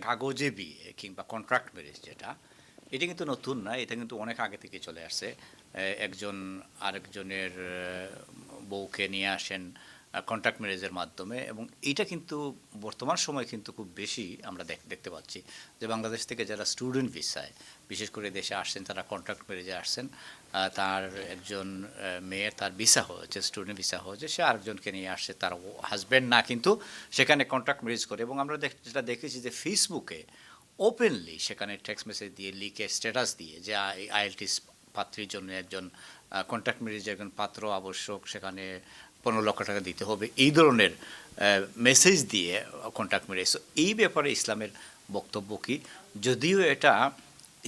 কাগজে বিয়ে কিংবা কন্ট্রাক্ট ম্যারেজ যেটা, এটা কিন্তু নতুন না, এটা কিন্তু অনেক আগে থেকে চলে আসছে। একজন আরেকজনের বউকে নিয়ে আসেন কন্ট্রাক্ট ম্যারেজের মাধ্যমে, এবং এইটা কিন্তু বর্তমান সময়ে কিন্তু খুব বেশি আমরা দেখতে পাচ্ছি যে বাংলাদেশ থেকে যারা স্টুডেন্ট ভিসায় বিশেষ করে দেশে আসছেন, তারা কন্ট্রাক্ট ম্যারেজে আসছেন। তার একজন মেয়ের তার ভিসা হয়েছে, স্টুডেন্ট ভিসা হয়েছে, সে আরেকজনকে নিয়ে আসছে, তার হাজব্যান্ড না, কিন্তু সেখানে কন্ট্রাক্ট ম্যারেজ করে। এবং আমরা যেটা দেখেছি যে ফেসবুকে ওপেনলি সেখানে টেক্সট মেসেজ দিয়ে, লিখে স্ট্যাটাস দিয়ে যে আইএলটিএস পাত্রীর জন্য একজন কন্ট্রাক্ট ম্যারেজের একজন পাত্র আবশ্যক, সেখানে 15 লক্ষ টাকা দিতে হবে, এই ধরনের মেসেজ দিয়ে কন্ট্রাক্ট ম্যারেজ। এই ব্যাপারে ইসলামের বক্তব্য কী? যদিও এটা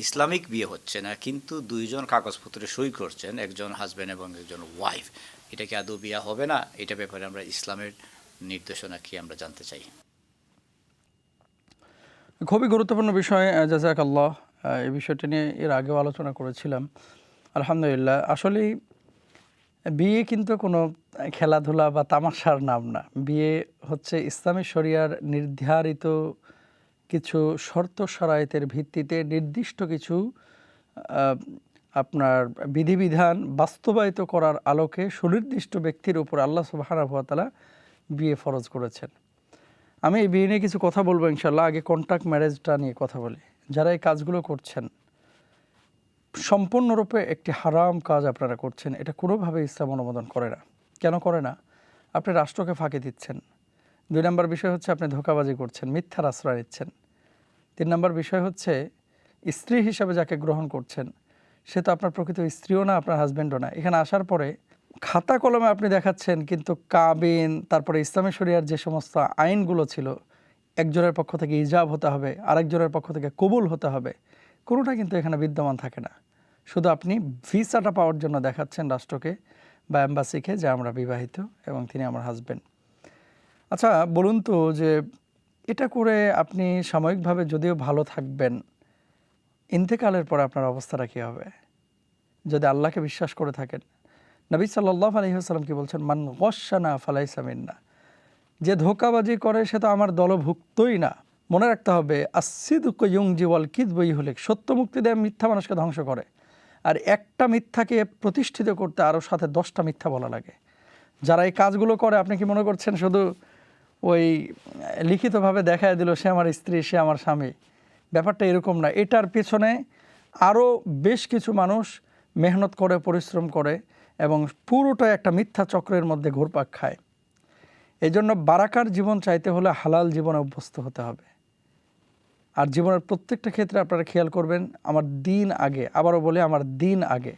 ইসলামিক বিয়ে হচ্ছে না, কিন্তু দুইজন কাগজপত্রে সই করছেন, একজন হাজব্যান্ড এবং একজন ওয়াইফ, এটা কি আদৌ বিয়া হবে না? এটা ব্যাপারে আমরা ইসলামের নির্দেশনা কি আমরা জানতে চাই। খুবই গুরুত্বপূর্ণ বিষয়, জাযাকাল্লাহ। এই বিষয়টি নিয়ে এর আগেও আলোচনা করেছিলাম। আলহামদুলিল্লাহ, আসলেই বিয়ে কিন্তু কোনো খেলাধুলা বা তামাশার নাম না। বিয়ে হচ্ছে ইসলামী শরিয়ার নির্ধারিত কিছু শর্ত শরায়েতের ভিত্তিতে নির্দিষ্ট কিছু আপনার বিধিবিধান বাস্তবায়িত করার আলোকে সুনির্দিষ্ট ব্যক্তির উপর আল্লাহ সুবহানাহু ওয়া তাআলা বিয়ে ফরজ করেছেন। আমি এই বিয়ে নিয়ে কিছু কথা বলবো ইনশাল্লাহ। আগে কন্ট্রাক্ট ম্যারেজটা নিয়ে কথা বলি। যারা এই কাজগুলো করছেন, সম্পূর্ণরূপে একটি হারাম কাজ আপনারা করছেন। এটা কোনোভাবে ইসলাম অনুমোদন করে না। কেন করে না? আপনি রাষ্ট্রকে ফাঁকি দিচ্ছেন। 2 নম্বর বিষয় হচ্ছে আপনি ধোঁকাবাজি করছেন, মিথ্যার আশ্রয় নিচ্ছেন। 3 নম্বর বিষয় হচ্ছে স্ত্রী হিসাবে যাকে গ্রহণ করছেন, সে তো আপনার প্রকৃত স্ত্রীও না, আপনার হাজব্যান্ডও না। এখানে আসার পরে খাতা কলমে আপনি দেখাচ্ছেন, কিন্তু কাবিন, তারপরে ইসলামী শরিয়ার যে সমস্ত আইনগুলো ছিল, একজনের পক্ষ থেকে ইজাব হতে হবে, আরেকজনের পক্ষ থেকে কবুল হতে হবে, কোনোটা কিন্তু এখানে বিদ্যমান থাকে না। শুধু আপনি ভিসাটা পাওয়ার জন্য দেখাচ্ছেন রাষ্ট্রকে বা এম্বাসিকে যে আমরা বিবাহিত এবং তিনি আমার হাজব্যান্ড। আচ্ছা বলুন তো, যে এটা করে আপনি সাময়িকভাবে যদিও ভালো থাকবেন, ইন্তেকালের পরে আপনার অবস্থাটা কী হবে? যদি আল্লাহকে বিশ্বাস করে থাকেন, নবী সাল্লাল্লাহু আলাইহি ওয়াসাল্লাম কি বলছেন? মান গশ্বানা ফালাইসা মিন্না। যে ধোঁকাবাজি করে সে তো আমার দলভুক্তই না। মনে রাখতে হবে, আসসিদকু ইউনজি ওয়াল কিযবু ইহলিক। সত্য মুক্তি দেয়, মিথ্যা মানুষকে ধ্বংস করে। আর একটা মিথ্যাকে প্রতিষ্ঠিত করতে আরও সাথে 10টা মিথ্যা বলা লাগে। যারা এই কাজগুলো করে, আপনি কি মনে করছেন শুধু ওই লিখিতভাবে দেখায় দিল সে আমার স্ত্রী, সে আমার স্বামী? ব্যাপারটা এরকম না। এটার পেছনে আরও বেশ কিছু মানুষ মেহনত করে, পরিশ্রম করে, এবং পুরোটা একটা মিথ্যা চক্রের মধ্যে ঘুরপাক খায়। এই জন্য বারাকার জীবন চাইতে হলে হালাল জীবনে অভ্যস্ত হতে হবে। আর জীবনের প্রত্যেকটা ক্ষেত্রে আপনারা খেয়াল করবেন, আমার দিন আগে, আবারও বলে আমার দিন আগে।